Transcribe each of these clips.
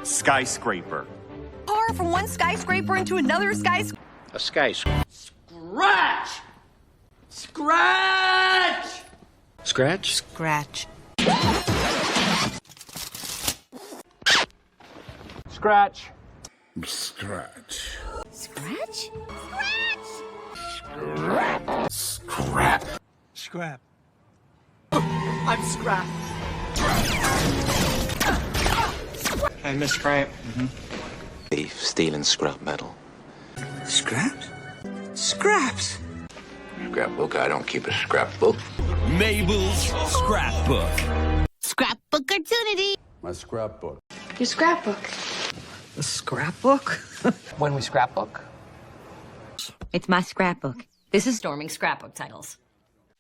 Skyscraper. Car from one skyscraper into another skyscraper. A skyscraper. Scratch! Scratch! Scratch? Scratch. Scratch. Scratch. Scratch? Scrap. Scrap. I'm scrap. I miss scrap. Thief stealing scrap metal. Scraps? Scraps! Scrapbook? I don't keep a scrapbook. Mabel's scrapbook. Scrapbook opportunity. My scrapbook. Your scrapbook. A scrapbook? When we scrapbook? It's my scrapbook. This is Storming Scrapbook titles.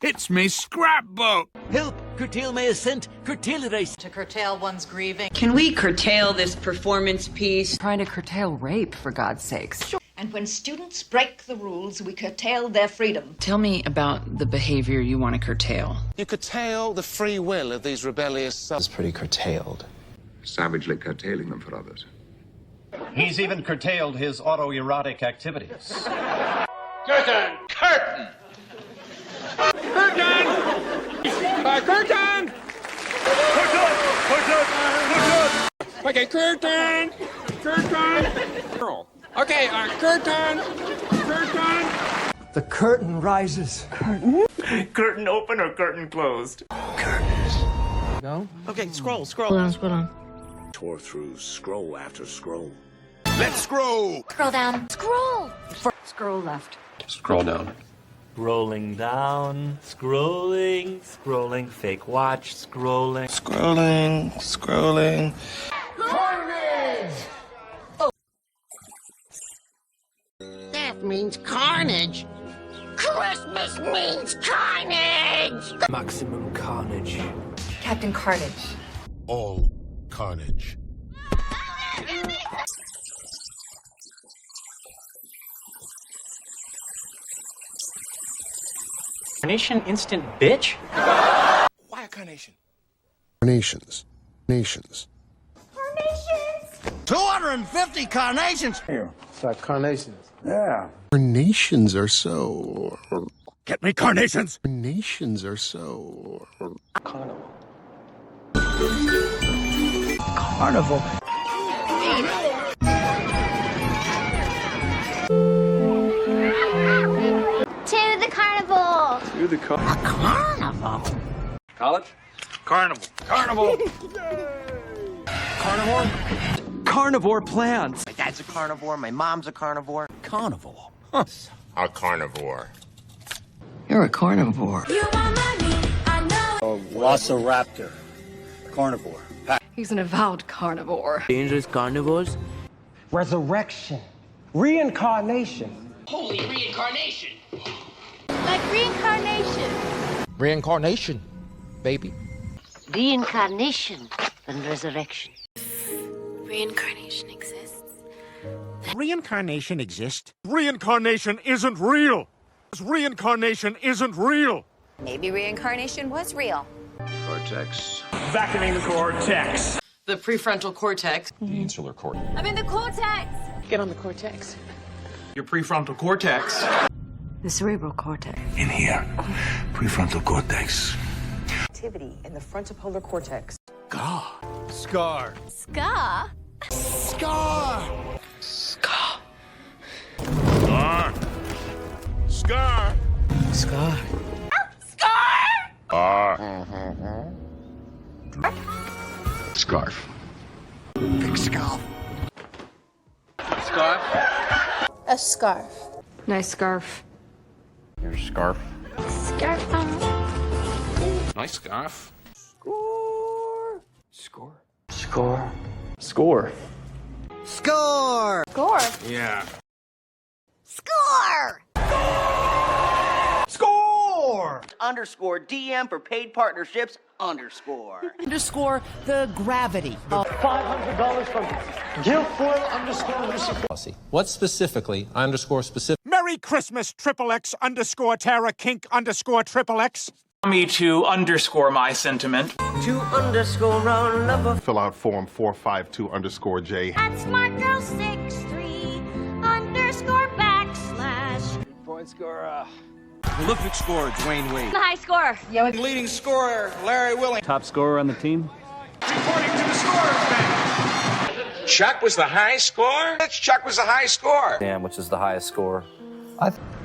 It's me scrapbook. Help! Curtail my ascent! Curtail it, I To curtail one's grieving. Can we curtail this performance piece? Trying to curtail rape, for God's sakes. And when students break the rules, we curtail their freedom. Tell me about the behavior you want to curtail. You curtail the free will of these rebellious subs. It's pretty curtailed. Savagely curtailing them for others. He's even curtailed his autoerotic activities. Curtain! Curtain! Curtain! Curtain! Okay, curtain! Curtain! Okay, curtain! Curtain! The curtain rises. Curtain? Curtain open or curtain closed? Curtains. No? Okay, scroll. Scroll on. Tore through scroll after scroll. Let's scroll. Scroll down. Scroll. Scroll left. Scroll down. Scrolling down, scrolling, fake watch, scrolling. Scrolling. Carnage! That means carnage. Christmas means carnage! Maximum carnage. Captain Carnage. All carnage. Carnation instant bitch? Why a carnation? Carnations. Nations. 250 carnations! Here, it's like carnations. Yeah. Carnations are so... Get me carnations. Carnations are so... Carnival. Carnival. To the carnival. A carnival? College? Carnival. Carnival. Carnivore? Carnivore plants. My dad's a carnivore, my mom's a carnivore. Carnival. A carnivore. You're a carnivore. Velociraptor. Carnivore. He's an avowed carnivore. Dangerous carnivores? Resurrection. Reincarnation. Holy reincarnation! Like reincarnation. Reincarnation, baby. Reincarnation and resurrection. Reincarnation exists. Reincarnation exists. Reincarnation isn't real. Reincarnation isn't real. Maybe reincarnation was real. Cortex. Vacuuming the cortex. The prefrontal cortex. The insular cortex. I'm in the cortex. Get on the cortex. Your prefrontal cortex. The cerebral cortex. In here, prefrontal cortex. Activity in the frontopolar cortex. Scar. Ska. Scar. Scar. Scar. Scar. Scarf. Big scarf. Scarf? A scarf. Nice scarf. Your scarf. Scarf. Nice scarf. Score. Score. Score. Score. Score. Yeah. Score! Score. Underscore DM for paid partnerships. Underscore The gravity. $500 from Guilfoyle_. What specifically, underscore specific? Merry Christmas, XXX_Tara Kink_XXX. Me to underscore my sentiment. To underscore our love. Fill out form 452_J. At smartgirl63_backslash. Point scorer. Prolific scorer, Dwayne Wade. The high score. Yeah, with Leading scorer, Larry Willing. Top scorer on the team. Reporting to the scorer's bench. Chuck was the high score? Chuck was the high score. Damn, which is the highest score?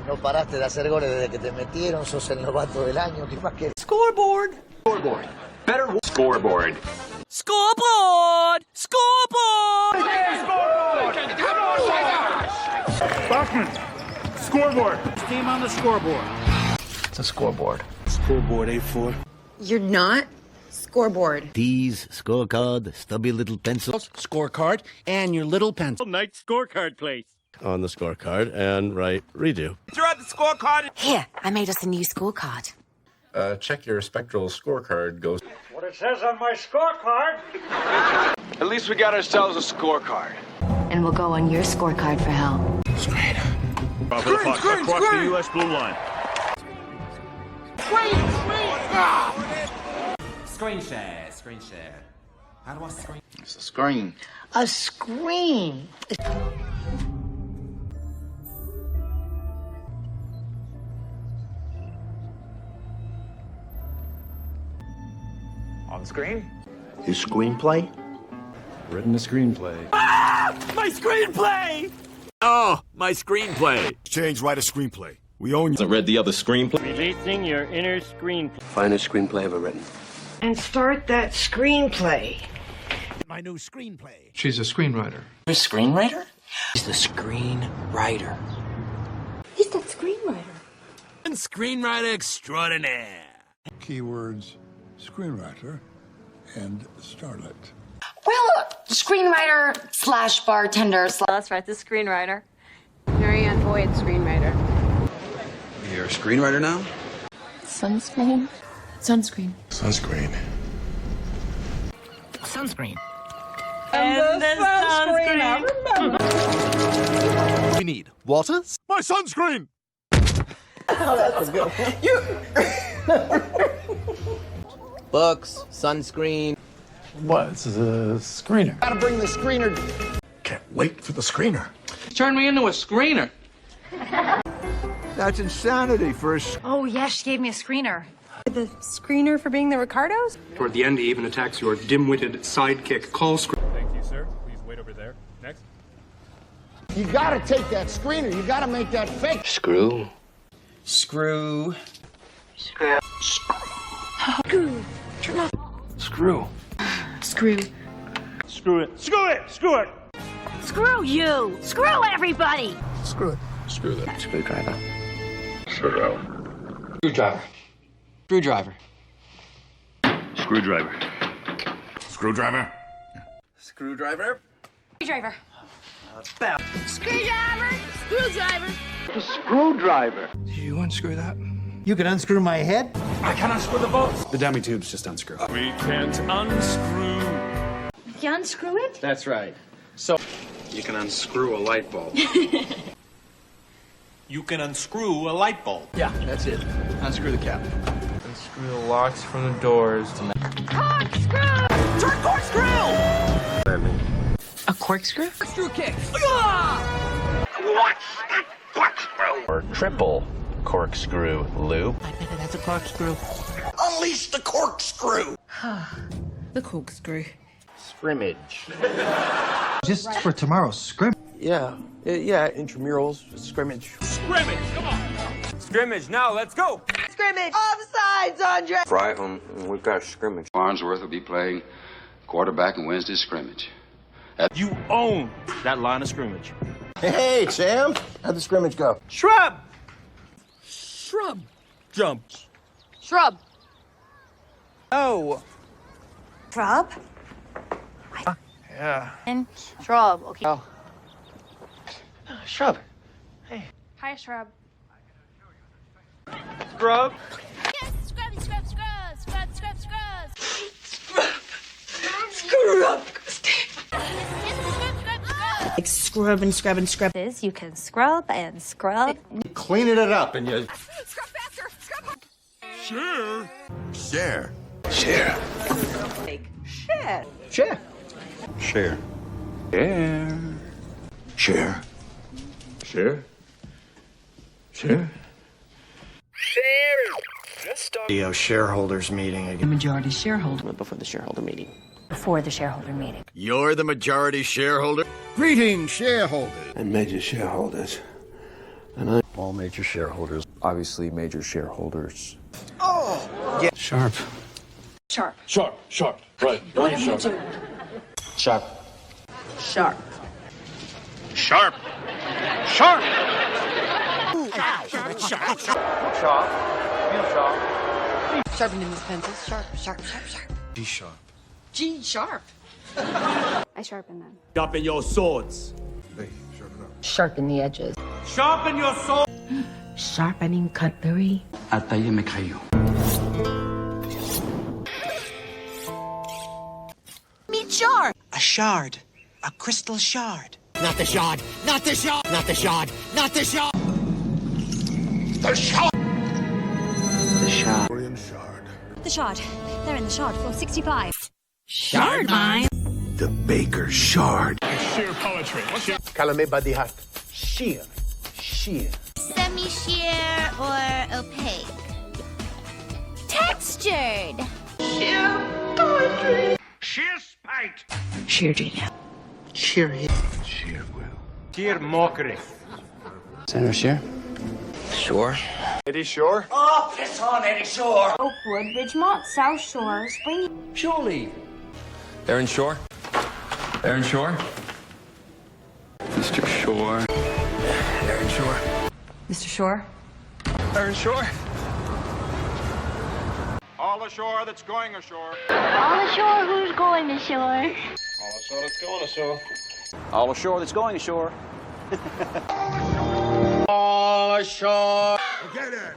No paraste de hacer goles desde que te metieron, sos el novato del año. ¿Qué más quieres? Scoreboard. Scoreboard. Better scoreboard. Scoreboard! Scoreboard! Bachman, scoreboard. Team on the scoreboard. It's a scoreboard. Scoreboard A4. You're not scoreboard. D's, scorecard, stubby little pencils. Scorecard, and your little pencil. Night scorecard, please. On the scorecard and write redo. Throw out the scorecard. Here, I made us a new scorecard. Check your spectral scorecard goes. What it says on my scorecard. At least we got ourselves a scorecard. And we'll go on your scorecard for help. Screen, across the U.S. blue line. Screen share. How do I screen? It's a screen. A screen. On screen. His screenplay? Written a screenplay. My screenplay! Oh, my screenplay. Change, write a screenplay. We own you. I read the other screenplay. Releasing your inner screenplay. Finest screenplay ever written. And start that screenplay. My new screenplay. She's a screenwriter. You're a screenwriter? He's the screenwriter. He's that screenwriter. And screenwriter extraordinaire. Keywords, screenwriter, and starlet. Well, screenwriter/bartender. That's right, the screenwriter. Marianne Boyd, screenwriter. You're a screenwriter now? Sunscreen. Sunscreen. Sunscreen. Sunscreen. And the sunscreen. We need water. My sunscreen! Books, sunscreen. What? This is a screener. Gotta bring the screener. Can't wait for the screener. Turn me into a screener. That's insanity for a Oh, yeah, she gave me a screener. The screener for being the Ricardos? Toward the end, he even attacks your dim-witted sidekick, call screen. Thank you, sir. Please wait over there. Next. You gotta take that screener. You gotta make that fake. Screw. Screw. Screw. Screw. Screw. Screw it. Screw it. Screw it. Screw you! Screw everybody! Screw it. Screw that. Screwdriver. Screwdriver. Screwdriver. Screwdriver. Screwdriver. Screwdriver. Screwdriver. Bell. Screwdriver! Screwdriver! Screwdriver. You unscrew that? You can unscrew my head? I can unscrew the bolts. The dummy tube's just unscrew. We can't unscrew. You unscrew it? That's right. So, you can unscrew a light bulb. You can unscrew a light bulb. Yeah, that's it. Unscrew the cap. Unscrew the locks from the doors. Corkscrew! Turn corkscrew! A corkscrew? Corkscrew kick. Or triple corkscrew loop. I bet that's a corkscrew. Unleash the corkscrew. The corkscrew. Scrimmage. Just for tomorrow's scrim. Yeah, intramurals, scrimmage. Scrimmage, come on. Scrimmage, now let's go. Scrimmage. Offsides, Andre. Friday, we've got a scrimmage. Farnsworth will be playing quarterback in Wednesday's scrimmage. You own that line of scrimmage. Hey, Sam. How'd the scrimmage go? Shrub. Shrub. Jump. Shrub. Oh. Shrub? Yeah. And shrub, okay. Oh. Shrub. Hi, shrub. Scrub. Yes, scrubby, scrub, scrub, scrub, scrub, scrub. Scrub. Like scrub and scrub and scrub. you can scrub and scrub. Cleaning it up and you... Scrub faster, scrub. Share. Share. Share. Share. Share. Share. Share. Share. Share. Video shareholders meeting again. Majority shareholder. Before the shareholder meeting. Before the shareholder meeting. You're the majority shareholder. Greetings, shareholders. And major shareholders. All major shareholders. Obviously, major shareholders. Sharp. Sharp. Sharp, sharp. Right. Very sharp. Sharp. Sharp. Sharp. Sharp. Sharpening these pencils. Sharp, sharp, sharp, sharp. G sharp. G sharp. I sharpen them. Sharpen your swords. Hey, sharpen up. Sharpen the edges. Sharpen your sword. Sharpening cutlery. À tailler mes crayons. Meet shard. A shard. A crystal shard. Not the shard. Not the shard. Not the shard. Not the shard. The shard. The shard. Korean shard. The shard. They're in the shard, floor 65. Shard mine. The baker's shard. Calumet Badihat. Sheer. Sheer. Semi-sheer or opaque. Textured. Sheer spite. Sheer genius. Sheer. Sheer will. Sheer mockery. Senator Sheer? Sure. Eddie Shore? Oh, piss on Eddie Shore. Oakwood, Ridgemont, South Shore, Spring. Surely. Aaron Shore? Aaron Shore? Mr. Shore. Aaron Shore. Mr. Shore? Aaron Shore. All ashore that's going ashore. All ashore, who's going ashore? All ashore that's going ashore. All ashore that's going ashore. All ashore. Okay then.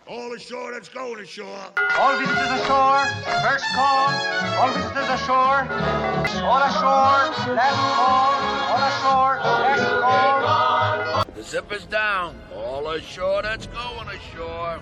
All ashore that's going ashore. All visitors ashore. First call. All visitors ashore. All ashore. Last call. All ashore. Last call. The zipper's down. All ashore that's going ashore.